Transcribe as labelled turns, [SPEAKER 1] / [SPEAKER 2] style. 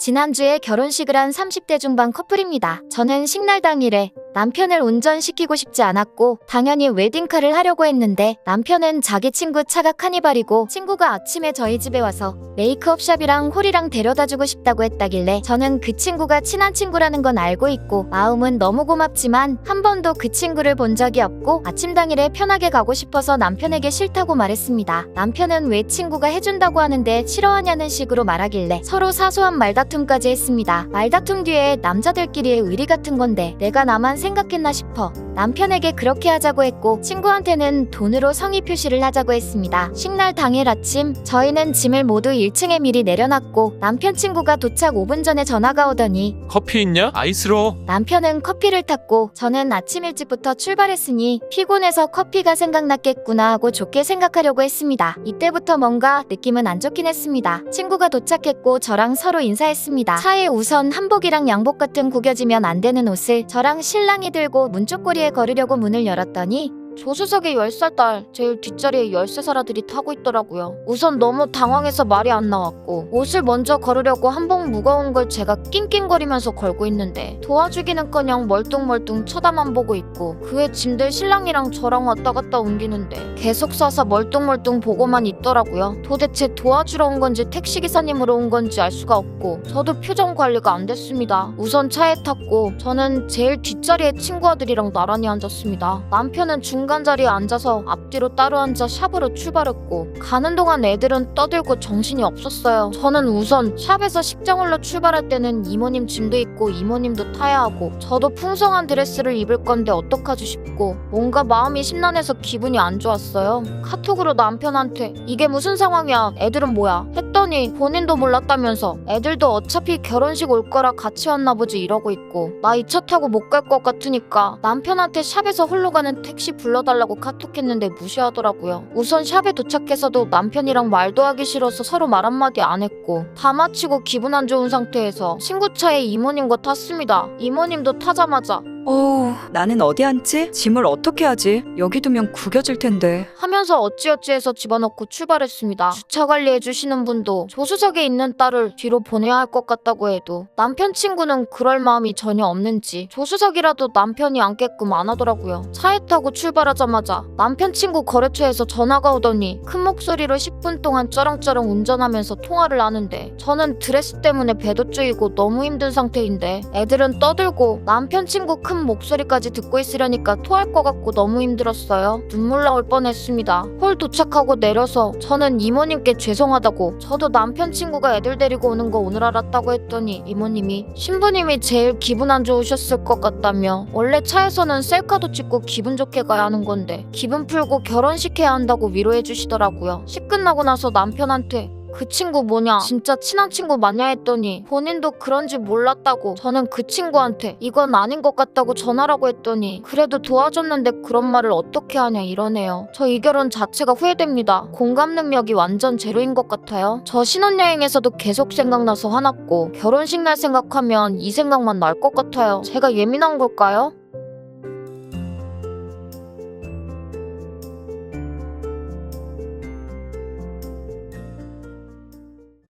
[SPEAKER 1] 지난주에 결혼식을 한 30대 중반 커플입니다. 저는 식날 당일에 남편을 운전시키고 싶지 않았고 당연히 웨딩카를 하려고 했는데 남편은 자기 친구 차가 카니발이고 친구가 아침에 저희 집에 와서 메이크업샵이랑 홀이랑 데려다주고 싶다고 했다길래 저는 그 친구가 친한 친구라는 건 알고 있고 마음은 너무 고맙지만 한 번도 그 친구를 본 적이 없고 아침 당일에 편하게 가고 싶어서 남편에게 싫다고 말했습니다. 남편은 왜 친구가 해준다고 하는데 싫어하냐는 식으로 말하길래 서로 사소한 말다툼까지 했습니다. 말다툼 뒤에 남자들끼리의 의리 같은 건데 내가 나만 생각했나 싶어 남편에게 그렇게 하자고 했고 친구한테는 돈으로 성의 표시를 하자고 했습니다. 식날 당일 아침 저희는 짐을 모두 1층에 미리 내려놨고 남편 친구가 도착 5분 전에 전화가 오더니
[SPEAKER 2] 커피 있냐? 아이스로.
[SPEAKER 1] 남편은 커피를 탔고 저는 아침 일찍부터 출발했으니 피곤해서 커피가 생각났겠구나 하고 좋게 생각하려고 했습니다. 이때부터 뭔가 느낌은 안 좋긴 했습니다. 친구가 도착했고 저랑 서로 인사했습니다. 차에 우선 한복이랑 양복 같은 구겨지면 안 되는 옷을 저랑 신랑이 들고 문쪽거리에 걸으려고 문을 열었더니 조수석에 10살 딸 제일 뒷자리에 13살 아들이 타고 있더라고요. 우선 너무 당황해서 말이 안 나왔고 옷을 먼저 걸으려고 한복 무거운 걸 제가 낑낑거리면서 걸고 있는데 도와주기는커녕 멀뚱멀뚱 쳐다만 보고 있고 그 외 짐들 신랑이랑 저랑 왔다 갔다 옮기는데 계속 서서 멀뚱멀뚱 보고만 있더라고요. 도대체 도와주러 온 건지 택시기사님으로 온 건지 알 수가 없고 저도 표정 관리가 안 됐습니다. 우선 차에 탔고 저는 제일 뒷자리에 친구 아들이랑 나란히 앉았습니다. 남편은 중간 자리에 앉아서 앞뒤로 따로 앉아 샵으로 출발했고 가는 동안 애들은 떠들고 정신이 없었어요. 저는 우선 샵에서 식장홀로 출발할 때는 이모님 짐도 있고 이모님도 타야 하고 저도 풍성한 드레스를 입을 건데 어떡하지 싶고 뭔가 마음이 심란해서 기분이 안 좋았어요. 카톡으로 남편한테 이게 무슨 상황이야 애들은 뭐야 했더니 본인도 몰랐다면서 애들도 어차피 결혼식 올 거라 같이 왔나 보지 이러고 있고 나 이 차 타고 못 갈 것 같으니까 남편한테 샵에서 홀로 가는 택시 불러달라고 카톡했는데 무시하더라고요. 우선 샵에 도착해서도 남편이랑 말도 하기 싫어서 서로 말 한마디 안 했고 다 마치고 기분 안 좋은 상태에서 친구 차에 이모님과 탔습니다. 이모님도 타자마자
[SPEAKER 3] 어우, 나는 어디 앉지? 짐을 어떻게 하지? 여기 두면 구겨질 텐데.
[SPEAKER 1] 하면서 어찌어찌 해서 집어넣고 출발했습니다. 주차 관리해주시는 분도 조수석에 있는 딸을 뒤로 보내야 할 것 같다고 해도 남편 친구는 그럴 마음이 전혀 없는지 조수석이라도 남편이 앉게끔 안 하더라고요. 차에 타고 출발하자마자 남편 친구 거래처에서 전화가 오더니 큰 목소리로 10분 동안 쩌렁쩌렁 운전하면서 통화를 하는데 저는 드레스 때문에 배도 쪼이고 너무 힘든 상태인데 애들은 떠들고 남편 친구 큰 목소리까지 듣고 있으려니까 토할 것 같고 너무 힘들었어요. 눈물 나올 뻔했습니다. 홀 도착하고 내려서 저는 이모님께 죄송하다고 저도 남편 친구가 애들 데리고 오는 거 오늘 알았다고 했더니 이모님이 신부님이 제일 기분 안 좋으셨을 것 같다며 원래 차에서는 셀카도 찍고 기분 좋게 가야 하는 건데 기분 풀고 결혼식 해야 한다고 위로해 주시더라고요. 식 끝나고 나서 남편한테 그 친구 뭐냐 진짜 친한 친구 맞냐 했더니 본인도 그런지 몰랐다고 저는 그 친구한테 이건 아닌 것 같다고 전하라고 했더니 그래도 도와줬는데 그런 말을 어떻게 하냐 이러네요. 저 이 결혼 자체가 후회됩니다. 공감 능력이 완전 제로인 것 같아요. 저 신혼여행에서도 계속 생각나서 화났고 결혼식 날 생각하면 이 생각만 날 것 같아요. 제가 예민한 걸까요?